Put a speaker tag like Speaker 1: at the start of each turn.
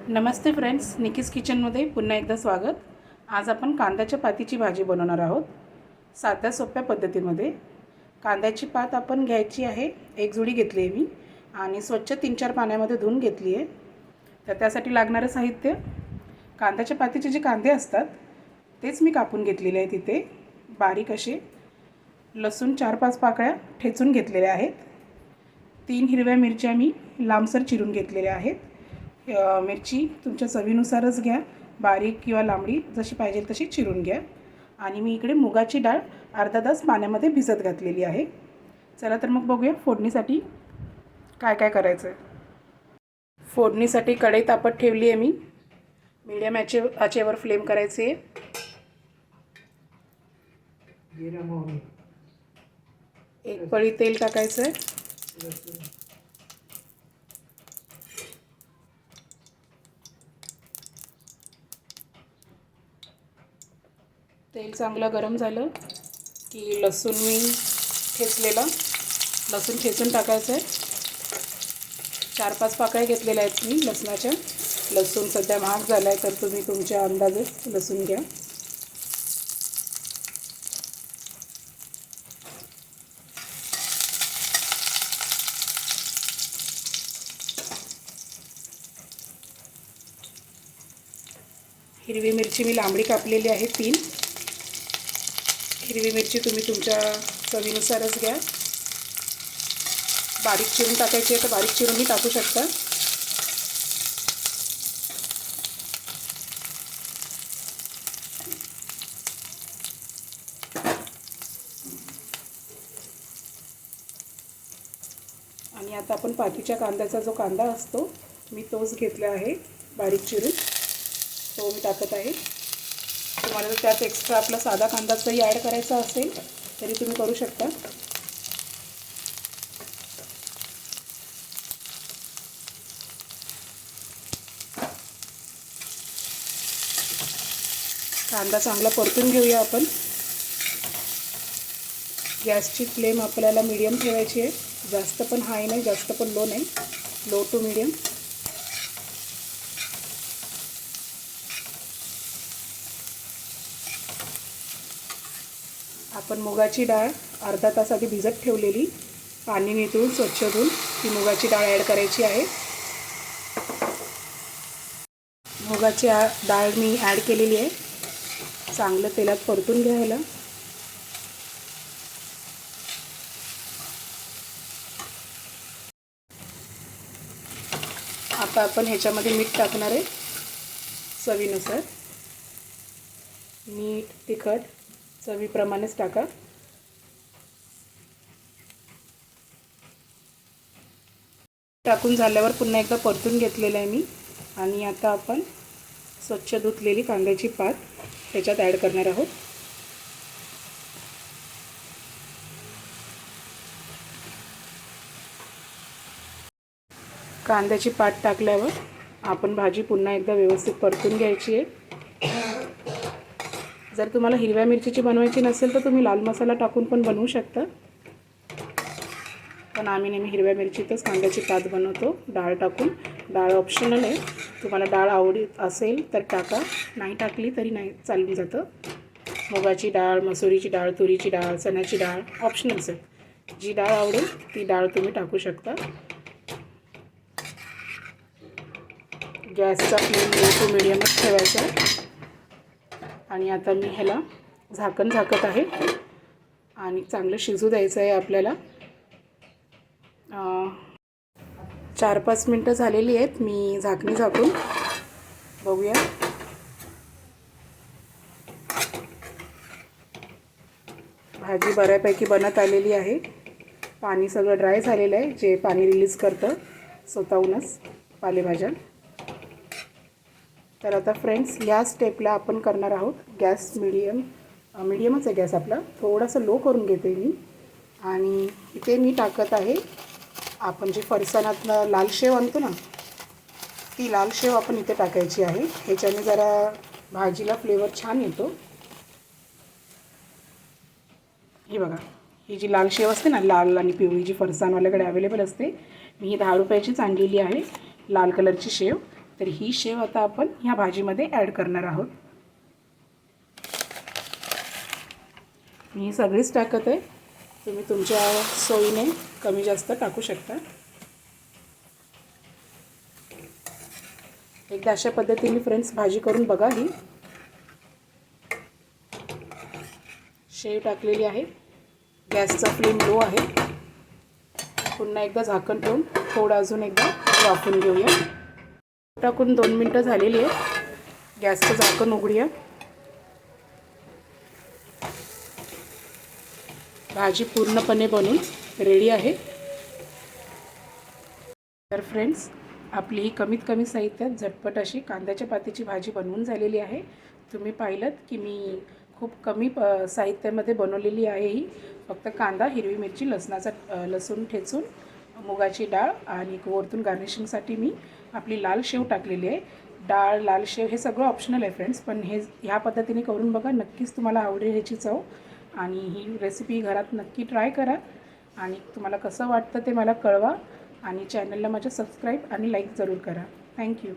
Speaker 1: नमस्ते friends, Nikki's किचनमध्ये पुन्हा एकदा स्वागत. आज आपण कांद्याच्या पातीची भाजी बनवणार आहोत साध्या सोप्या पद्धतीमध्ये. कांद्याची पात आपण घ्यायची आहे, एक जुडी घेतली आहे मी आणि स्वच्छ 3-4 पाण्यामध्ये धुवून घेतली आहे. तर त्यासाठी लागणारे साहित्य, कांद्याच्या पातीचे जे कांदे असतात तेच मी कापून घेतलेले आहेत. इथे बारीक असे लसूण 4-5 पाकळ्या ठेचून घेतलेल्या आहेत. 3 हिरव्या मिरच्या मी लांबसर चिरून घेतलेल्या आहेत. मिरची तुमच्या चवीनुसारच घ्या, बारीक किंवा लांबडी जशी पाहिजे तशी चिरून घ्या. आणि मी इकडे मुगाची डाळ अर्धा तास पाण्यामध्ये भिजत घातलेली आहे. चला तर मग बघूया फोडणीसाठी काय काय करायचं आहे. फोडणीसाठी कढई तापत ठेवली आहे मी. मीडियम आचेवर फ्लेम करायची आहे. एक पळी तेल टाकायचं आहे. तेल चांगलं गरम झालं की लसूण मी ठेचलेला लसूण ठेचून टाकायचं आहे. 4-5 पाकळ्या घेतलेल्या आहेत मी लसणाच्या. लसूण सध्या महाग झाला आहे तर तुम्ही तुमच्या अंदाजे लसूण घ्या. हिरवी मिरची मी लांबडी कापलेली आहे 3. हिरवी मिरची तुम्ही तुमच्या चवीनुसारच घ्या. बारीक चिरून टाकायची आहे तर बारीक चिरूनही टाकू शकता. आणि आता आपण पातीच्या कांद्याचा जो कांदा असतो मी तोच घेतला आहे बारीक चिरून, तो मी टाकत आहे. तुम्हाला जर त्यात एक्स्ट्रा आपला साधा कांदा जरी ॲड करायचा असेल तरी तुम्ही करू शकता. कांदा चांगला परतून घेऊया आपण. गॅसची फ्लेम आपल्याला मीडियम ठेवायची आहे. जास्त पण हाय नाही, जास्त पण लो नाही, लो टू मीडियम. आपण मुगाची डाळ अर्धा तास आधी भिजत ठेवलेली, पाणी निथळून स्वच्छ धुवून ती मुगाची डाळ ॲड करायची आहे. मुगाची डाळ मी ॲड केलेली आहे. चांगलं तेलात परतून घ्यायला. आता आपण ह्याच्यामध्ये मीठ टाकणार आहे चवीनुसार. मीठ तिखट चवीप्रमाणेच टाका. टाकून झाल्यावर पुन्हा एकदा परतून घेतलेलं आहे मी. आणि आता आपण स्वच्छ धुतलेली कांद्याची पात त्याच्यात ॲड करणार आहोत. कांद्याची पात टाकल्यावर आपण भाजी पुन्हा एकदा व्यवस्थित परतून घ्यायची आहे. जर तुम्हाला हिरव्या मिरचीची बनवायची नसेल तर तुम्ही लाल मसाला टाकून पण बनवू शकता, पण आम्ही नेहमी हिरव्या मिरचीतच कांद्याची पात बनवतो डाळ टाकून. डाळ ऑप्शनल आहे, तुम्हाला डाळ आवडत असेल तर टाका, नाही टाकली तरी नाही चालून जातं. मुगाची डाळ, मसुरीची डाळ, तुरीची डाळ, चण्याची डाळ ऑप्शनल्स आहे. जी डाळ आवडेल ती डाळ तुम्ही टाकू शकता. गॅसचा फ्लेम लो टू मीडियमच ठेवायचा. आणि आता मी ह्याला झाकण झाकत आहे आणि चांगलं शिजू द्यायचं आहे आपल्याला. 4-5 मिनटं झालेली आहेत. मी झाकणी झाकून बघूया. भाजी बऱ्यापैकी बनत आलेली आहे. पाणी सगळं ड्राय झालेलं आहे, जे पाणी रिलीज करतं स्वतःहूनच पालेभाज्या. तर आता फ्रेंड्स या स्टेपला आपण करणार आहोत गॅस मीडियमच आहे गॅस आपला. थोडासा लो करून घेते मी. आणि इथे मी टाकत आहे आपण जी फरसाणातनं लाल शेव आणतो ना, ती लाल शेव आपण इथे टाकायची आहे. ह्याच्याने जरा भाजीला फ्लेवर छान येतो. ही बघा, ही जी लाल शेव असते ना, लाल आणि पिवळी जी फरसाणवाल्याकडे अवेलेबल असते, मी ही 10 रुपयाचीच आणलेली आहे लाल कलरची शेव. तर ही शेव आता आपण ह्या भाजीमध्ये ॲड करणार आहोत. मी सगळीच टाकत आहे, तुम्ही तुमच्या सोयीने कमी जास्त टाकू शकता. एकदा अशा पद्धतीने फ्रेंड्स भाजी करून बघा. ही शेव टाकलेली आहे. गॅसचा फ्लेम लो आहे. पुन्हा एकदा झाकण ठेवून थोडं अजून एकदा वाफवून घेऊया. टाकून 2 मिनटं झालेली आहे. गॅसचं झाकण उघडूया. भाजी पूर्णपणे बनून रेडी आहे. तर फ्रेंड्स, आपली ही कमीत कमी साहित्यात झटपट अशी कांद्याच्या पातीची भाजी बनवून झालेली आहे. तुम्ही पाहिलं की मी खूप कमी साहित्यामध्ये बनवलेली आहे. ही फक्त कांदा, हिरवी मिरची, लसूण ठेचून, मुगाची डाळ आणि वरतून गार्निशिंगसाठी मी आपली लाल शेव टाकलेली आहे. डाळ, लाल शेव हे सगळं ऑप्शनल आहे फ्रेंड्स, पण हे ह्या पद्धतीने करून बघा. नक्कीच तुम्हाला आवडेल ह्याची चव. आणि ही रेसिपी घरात नक्की ट्राय करा आणि तुम्हाला कसं वाटतं ते मला कळवा. आणि चॅनलला माझ्या सबस्क्राईब आणि लाईक जरूर करा. थँक्यू.